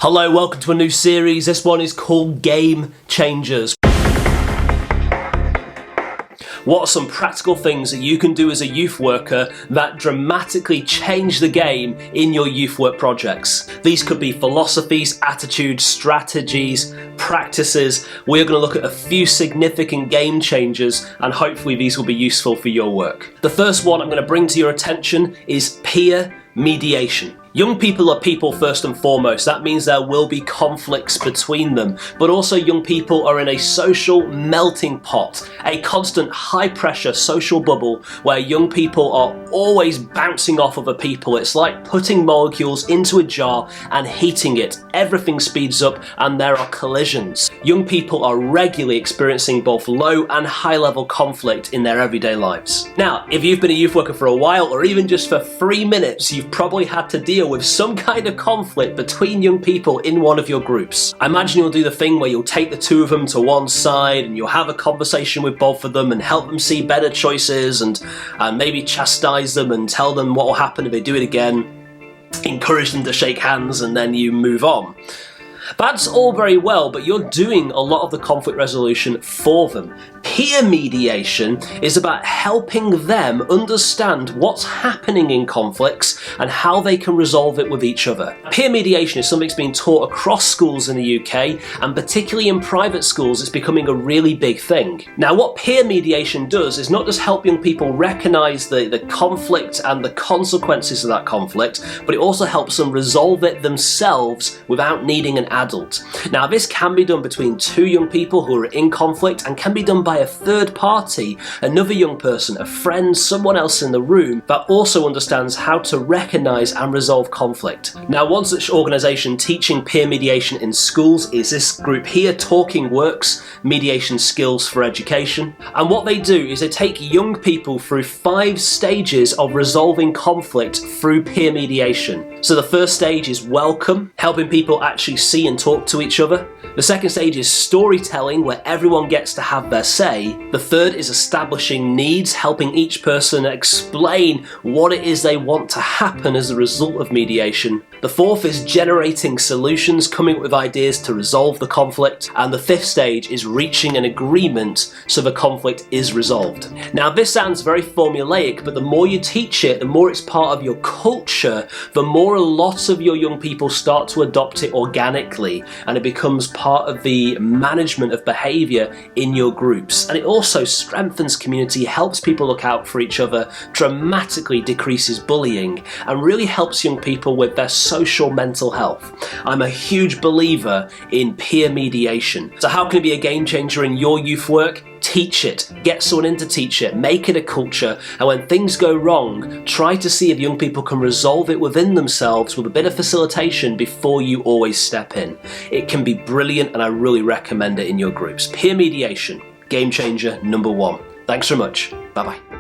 Hello, welcome to a new series. This one is called Game Changers. What are some practical things that you can do as a youth worker that dramatically change the game in your youth work projects? These could be philosophies, attitudes, strategies, practices. We're going to look at a few significant game changers, and hopefully these will be useful for your work. The first one I'm going to bring to your attention is peer mediation. Young people are people first and foremost. That means there will be conflicts between them, but also young people are in a social melting pot, a constant high pressure social bubble where young people are always bouncing off other people. It's like putting molecules into a jar and heating it. Everything speeds up and there are collisions. Young people are regularly experiencing both low and high level conflict in their everyday lives. Now, if you've been a youth worker for a while, or even just for 3 minutes, you've probably had to deal with some kind of conflict between young people in one of your groups. I imagine you'll do the thing where you'll take the two of them to one side and you'll have a conversation with both of them and help them see better choices and maybe chastise them and tell them what will happen if they do it again, encourage them to shake hands, and then you move on. That's all very well, but you're doing a lot of the conflict resolution for them. Peer mediation is about helping them understand what's happening in conflicts and how they can resolve it with each other. Peer mediation is something that's being taught across schools in the UK, and particularly in private schools it's becoming a really big thing. Now, what peer mediation does is not just help young people recognise the conflict and the consequences of that conflict, but it also helps them resolve it themselves without needing an adult. Now, this can be done between two young people who are in conflict, and can be done by a third party, another young person, a friend, someone else in the room that also understands how to recognise and resolve conflict. Now, one such organisation teaching peer mediation in schools is this group here, Talking Works, Mediation Skills for Education. And what they do is they take young people through 5 stages of resolving conflict through peer mediation. So the first stage is welcome, helping people actually see and talk to each other. The second stage is storytelling, where everyone gets to have their say. The third is establishing needs, helping each person explain what it is they want to happen as a result of mediation. The fourth is generating solutions, coming up with ideas to resolve the conflict. And the fifth stage is reaching an agreement so the conflict is resolved. Now, this sounds very formulaic, but the more you teach it, the more it's part of your culture, the more a lot of your young people start to adopt it organically, and it becomes part of the management of behaviour in your groups. And it also strengthens community, helps people look out for each other, dramatically decreases bullying, and really helps young people with their social mental health. I'm a huge believer in peer mediation. So how can it be a game changer in your youth work? Teach it, get someone in to teach it, make it a culture, and when things go wrong, try to see if young people can resolve it within themselves with a bit of facilitation before you always step in. It can be brilliant, and I really recommend it in your groups. Peer mediation, game changer number 1. Thanks so much. Bye bye.